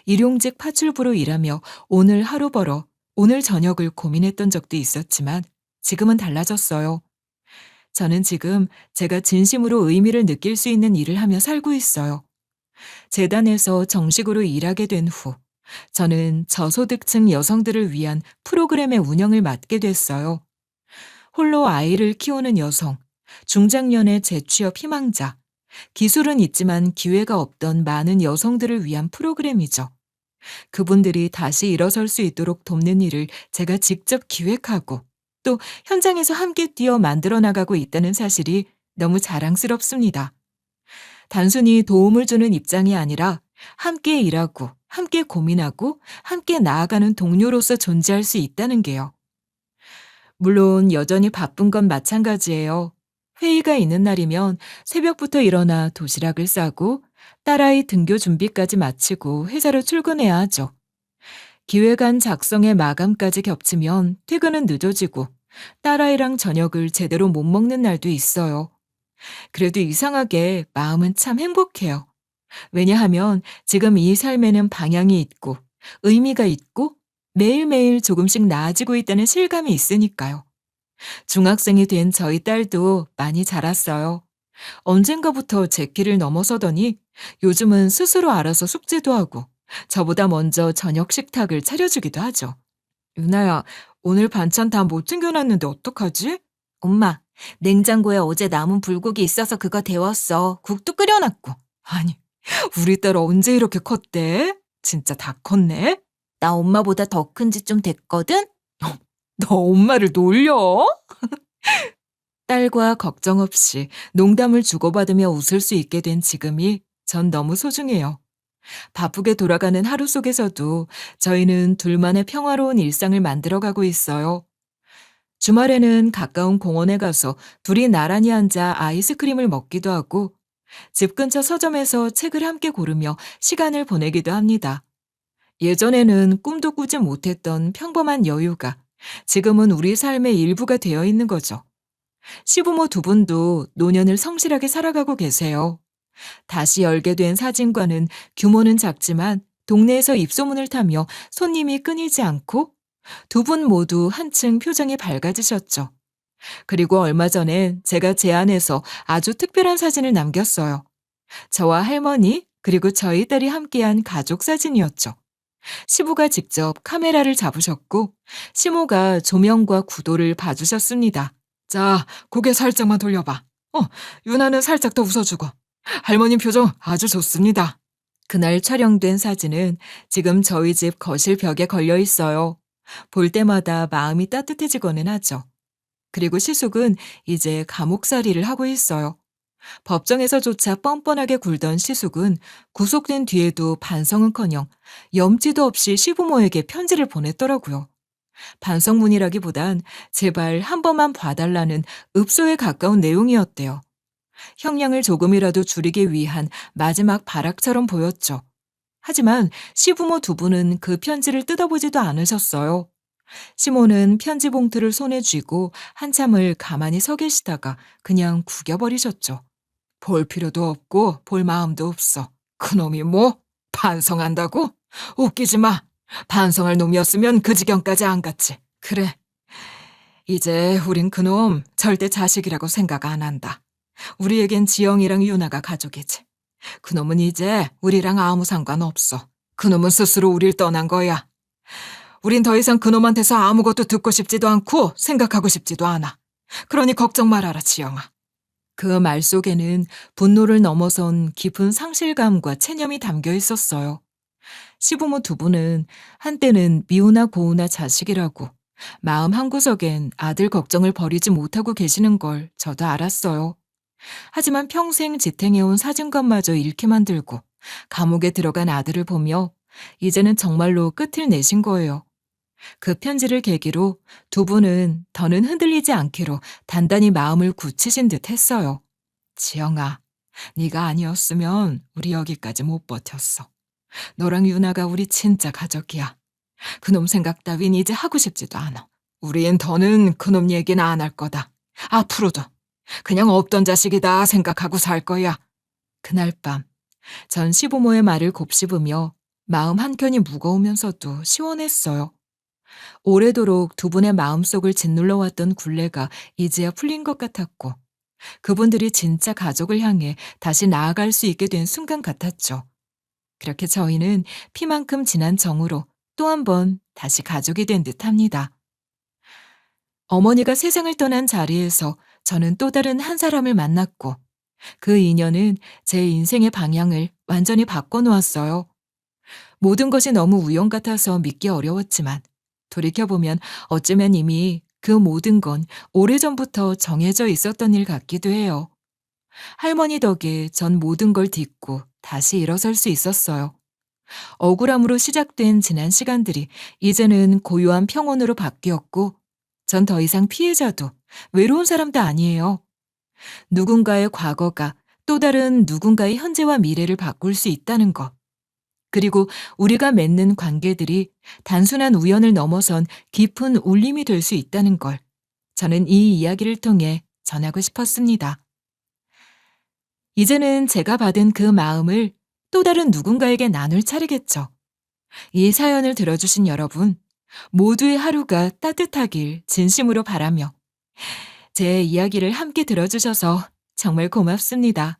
일용직 파출부로 일하며 오늘 하루 벌어 오늘 저녁을 고민했던 적도 있었지만 지금은 달라졌어요. 저는 지금 제가 진심으로 의미를 느낄 수 있는 일을 하며 살고 있어요. 재단에서 정식으로 일하게 된 후 저는 저소득층 여성들을 위한 프로그램의 운영을 맡게 됐어요. 홀로 아이를 키우는 여성, 중장년의 재취업 희망자, 기술은 있지만 기회가 없던 많은 여성들을 위한 프로그램이죠. 그분들이 다시 일어설 수 있도록 돕는 일을 제가 직접 기획하고 또 현장에서 함께 뛰어 만들어 나가고 있다는 사실이 너무 자랑스럽습니다. 단순히 도움을 주는 입장이 아니라 함께 일하고 함께 고민하고 함께 나아가는 동료로서 존재할 수 있다는 게요. 물론 여전히 바쁜 건 마찬가지예요. 회의가 있는 날이면 새벽부터 일어나 도시락을 싸고 딸아이 등교 준비까지 마치고 회사로 출근해야 하죠. 기획안 작성의 마감까지 겹치면 퇴근은 늦어지고 딸아이랑 저녁을 제대로 못 먹는 날도 있어요. 그래도 이상하게 마음은 참 행복해요. 왜냐하면 지금 이 삶에는 방향이 있고 의미가 있고 매일매일 조금씩 나아지고 있다는 실감이 있으니까요. 중학생이 된 저희 딸도 많이 자랐어요. 언젠가부터 제 키를 넘어서더니 요즘은 스스로 알아서 숙제도 하고 저보다 먼저 저녁 식탁을 차려주기도 하죠. 유나야, 오늘 반찬 다 못 챙겨놨는데 어떡하지? 엄마, 냉장고에 어제 남은 불고기 있어서 그거 데웠어. 국도 끓여놨고. 아니, 우리 딸 언제 이렇게 컸대? 진짜 다 컸네? 나 엄마보다 더 큰 지 좀 됐거든? 너 엄마를 놀려? 딸과 걱정 없이 농담을 주고받으며 웃을 수 있게 된 지금이 전 너무 소중해요. 바쁘게 돌아가는 하루 속에서도 저희는 둘만의 평화로운 일상을 만들어가고 있어요. 주말에는 가까운 공원에 가서 둘이 나란히 앉아 아이스크림을 먹기도 하고 집 근처 서점에서 책을 함께 고르며 시간을 보내기도 합니다. 예전에는 꿈도 꾸지 못했던 평범한 여유가 지금은 우리 삶의 일부가 되어 있는 거죠. 시부모 두 분도 노년을 성실하게 살아가고 계세요. 다시 열게 된 사진관은 규모는 작지만 동네에서 입소문을 타며 손님이 끊이지 않고 두 분 모두 한층 표정이 밝아지셨죠. 그리고 얼마 전엔 제가 제안해서 아주 특별한 사진을 남겼어요. 저와 할머니 그리고 저희 딸이 함께한 가족 사진이었죠. 시부가 직접 카메라를 잡으셨고 시모가 조명과 구도를 봐주셨습니다. 자, 고개 살짝만 돌려봐. 유나는 살짝 더 웃어주고. 할머니 표정 아주 좋습니다. 그날 촬영된 사진은 지금 저희 집 거실 벽에 걸려 있어요. 볼 때마다 마음이 따뜻해지고는 하죠. 그리고 시숙은 이제 감옥살이를 하고 있어요. 법정에서조차 뻔뻔하게 굴던 시숙은 구속된 뒤에도 반성은커녕 염치도 없이 시부모에게 편지를 보냈더라고요. 반성문이라기보단 제발 한 번만 봐달라는 읍소에 가까운 내용이었대요. 형량을 조금이라도 줄이기 위한 마지막 발악처럼 보였죠. 하지만 시부모 두 분은 그 편지를 뜯어보지도 않으셨어요. 시모는 편지 봉투를 손에 쥐고 한참을 가만히 서 계시다가 그냥 구겨버리셨죠. 볼 필요도 없고 볼 마음도 없어. 그놈이 뭐? 반성한다고? 웃기지 마. 반성할 놈이었으면 그 지경까지 안 갔지. 그래. 이제 우린 그놈 절대 자식이라고 생각 안 한다. 우리에겐 지영이랑 유나가 가족이지. 그놈은 이제 우리랑 아무 상관없어. 그놈은 스스로 우릴 떠난 거야. 우린 더 이상 그놈한테서 아무것도 듣고 싶지도 않고 생각하고 싶지도 않아. 그러니 걱정 말아라, 지영아. 그 말 속에는 분노를 넘어선 깊은 상실감과 체념이 담겨 있었어요. 시부모 두 분은 한때는 미우나 고우나 자식이라고 마음 한구석엔 아들 걱정을 버리지 못하고 계시는 걸 저도 알았어요. 하지만 평생 지탱해온 사진관마저 잃게 만들고 감옥에 들어간 아들을 보며 이제는 정말로 끝을 내신 거예요. 그 편지를 계기로 두 분은 더는 흔들리지 않기로 단단히 마음을 굳히신 듯 했어요. 지영아, 네가 아니었으면 우리 여기까지 못 버텼어. 너랑 유나가 우리 진짜 가족이야. 그놈 생각 따윈 이제 하고 싶지도 않아. 우린 더는 그놈 얘기는 안 할 거다. 앞으로도 그냥 없던 자식이다 생각하고 살 거야. 그날 밤, 전 시부모의 말을 곱씹으며 마음 한켠이 무거우면서도 시원했어요. 오래도록 두 분의 마음속을 짓눌러왔던 굴레가 이제야 풀린 것 같았고 그분들이 진짜 가족을 향해 다시 나아갈 수 있게 된 순간 같았죠. 그렇게 저희는 피만큼 진한 정으로 또 한 번 다시 가족이 된 듯합니다. 어머니가 세상을 떠난 자리에서 저는 또 다른 한 사람을 만났고 그 인연은 제 인생의 방향을 완전히 바꿔놓았어요. 모든 것이 너무 우연 같아서 믿기 어려웠지만 돌이켜보면 어쩌면 이미 그 모든 건 오래전부터 정해져 있었던 일 같기도 해요. 할머니 덕에 전 모든 걸 딛고 다시 일어설 수 있었어요. 억울함으로 시작된 지난 시간들이 이제는 고요한 평온으로 바뀌었고 전 더 이상 피해자도 외로운 사람도 아니에요. 누군가의 과거가 또 다른 누군가의 현재와 미래를 바꿀 수 있다는 것. 그리고 우리가 맺는 관계들이 단순한 우연을 넘어선 깊은 울림이 될 수 있다는 걸 저는 이 이야기를 통해 전하고 싶었습니다. 이제는 제가 받은 그 마음을 또 다른 누군가에게 나눌 차례겠죠. 이 사연을 들어주신 여러분, 모두의 하루가 따뜻하길 진심으로 바라며 제 이야기를 함께 들어주셔서 정말 고맙습니다.